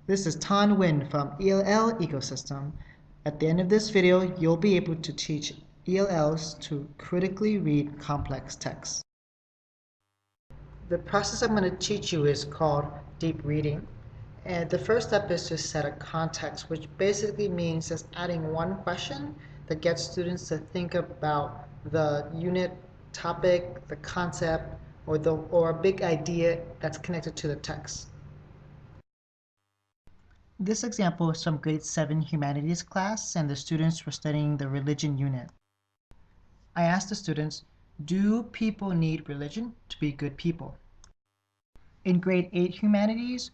This is Tan Win from ELL Ecosystem. At the end of this video, you'll be able to teach ELLs to critically read complex text. The process I'm going to teach you is called deep reading. And the first step is to set a context, which basically means just adding one question that gets students to think about the unit topic, the concept, or a big idea that's connected to the text. This example is from grade 7 humanities class, and the students were studying the religion unit. I asked the students, do people need religion to be good people? In grade 8 humanities,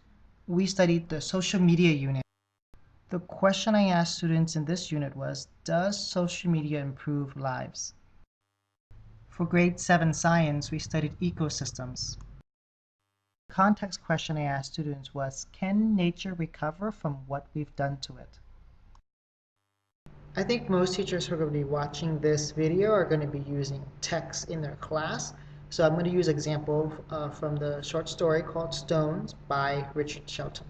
we studied the social media unit. The question I asked students in this unit was, does social media improve lives? For grade 7 science, we studied ecosystems. The context question I asked students was, can nature recover from what we've done to it? I think most teachers who are going to be watching this video are going to be using text in their class. So I'm going to use an example from the short story called Stones by Richard Shelton.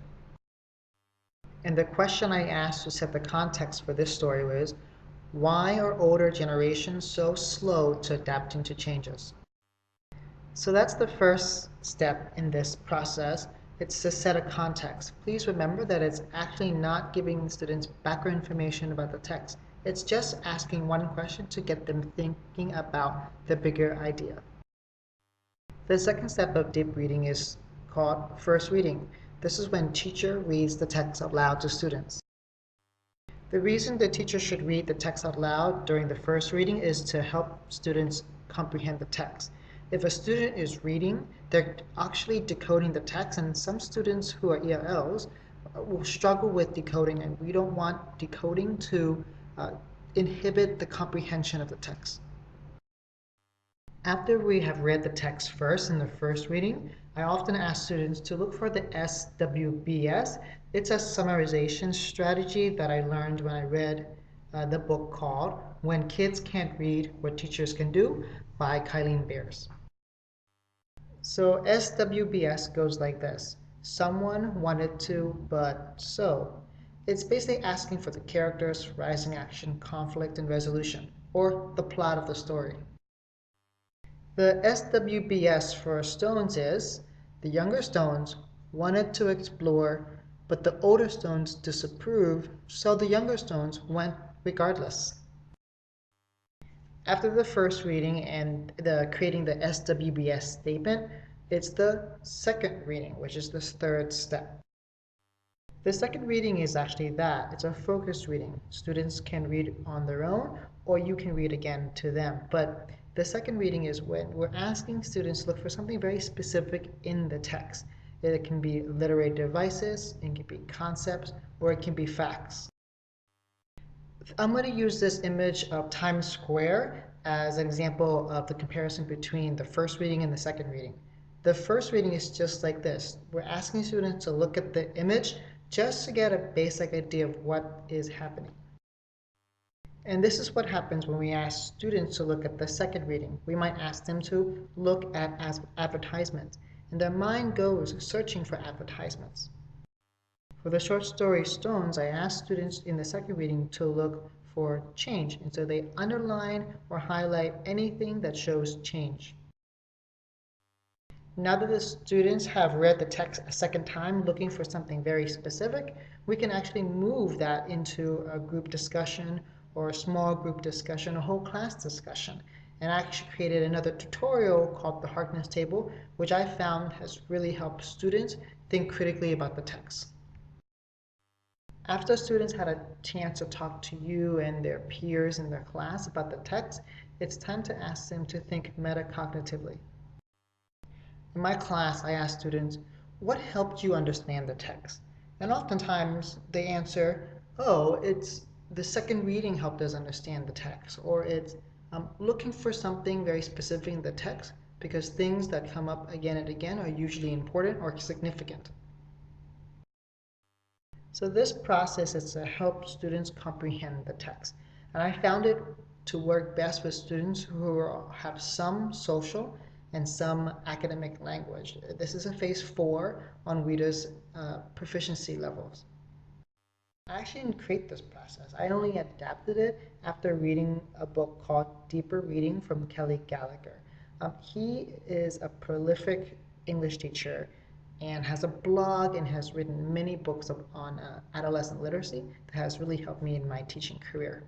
And the question I asked to set the context for this story was, why are older generations so slow to adapting to changes? So that's the first step in this process. It's to set a context. Please remember that it's actually not giving students background information about the text. It's just asking one question to get them thinking about the bigger idea. The second step of deep reading is called first reading. This is when teacher reads the text out loud to students. The reason the teacher should read the text out loud during the first reading is to help students comprehend the text. If a student is reading, they're actually decoding the text, and some students who are ELLs will struggle with decoding, and we don't want decoding to inhibit the comprehension of the text. After we have read the text first in the first reading, I often ask students to look for the SWBS. It's a summarization strategy that I learned when I read the book called When Kids Can't Read, What Teachers Can Do by Kylene Beers. So SWBS goes like this. Someone wanted to, but so. It's basically asking for the characters, rising action, conflict, and resolution, or the plot of the story. The SWBS for Stones is, the younger Stones wanted to explore, but the older Stones disapproved, so the younger Stones went regardless. After the first reading and creating the SWBS statement, it's the second reading, which is the third step. The second reading is actually that. It's a focused reading. Students can read on their own, or you can read again to them. But the second reading is when we're asking students to look for something very specific in the text. It can be literary devices, it can be concepts, or it can be facts. I'm going to use this image of Times Square as an example of the comparison between the first reading and the second reading. The first reading is just like this. We're asking students to look at the image just to get a basic idea of what is happening. And this is what happens when we ask students to look at the second reading. We might ask them to look at advertisements, and their mind goes searching for advertisements. For the short story Stones, I asked students in the second reading to look for change, and so they underline or highlight anything that shows change. Now that the students have read the text a second time looking for something very specific, we can actually move that into a group discussion or a small group discussion, a whole class discussion. And I actually created another tutorial called the Harkness Table, which I found has really helped students think critically about the text. After students had a chance to talk to you and their peers in their class about the text, it's time to ask them to think metacognitively. In my class, I ask students, what helped you understand the text? And oftentimes they answer, oh, it's the second reading helped us understand the text, or it's looking for something very specific in the text because things that come up again and again are usually important or significant. So this process is to help students comprehend the text. And I found it to work best with students who have some social and some academic language. This is a phase 4 on readers' proficiency levels. I actually didn't create this process. I only adapted it after reading a book called Deeper Reading from Kelly Gallagher. He is a prolific English teacher and has a blog and has written many books on adolescent literacy that has really helped me in my teaching career.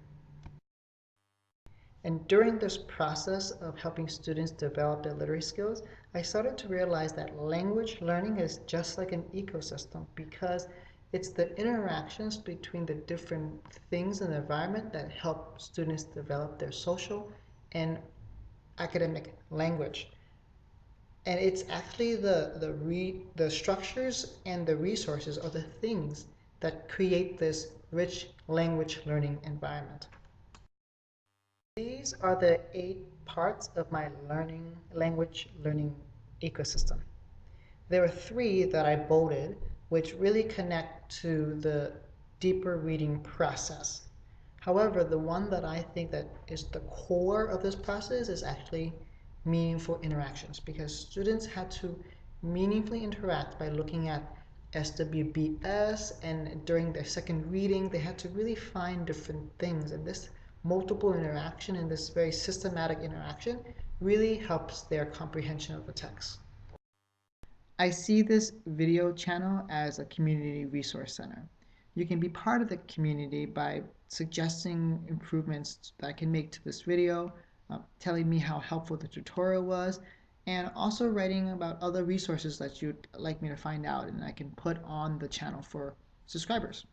And during this process of helping students develop their literary skills, I started to realize that language learning is just like an ecosystem because it's the interactions between the different things in the environment that help students develop their social and academic language. And it's actually the structures and the resources or the things that create this rich language learning environment. These are the 8 parts of my language learning ecosystem. There are 3 that I bolded, which really connect to the deeper reading process. However, the one that I think that is the core of this process is actually meaningful interactions, because students had to meaningfully interact by looking at SWBS, and during their second reading, they had to really find different things. And this multiple interaction and this very systematic interaction really helps their comprehension of the text. I see this video channel as a community resource center. You can be part of the community by suggesting improvements that I can make to this video, telling me how helpful the tutorial was, and also writing about other resources that you'd like me to find out and I can put on the channel for subscribers.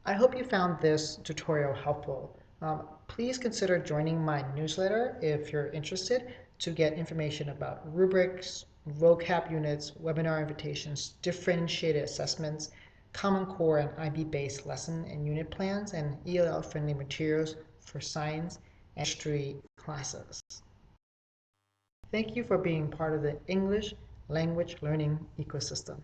I hope you found this tutorial helpful. Please consider joining my newsletter if you're interested to get information about rubrics, vocab units, webinar invitations, differentiated assessments, Common Core and IB-based lesson and unit plans, and ELL-friendly materials for science and history classes. Thank you for being part of the English language learning ecosystem.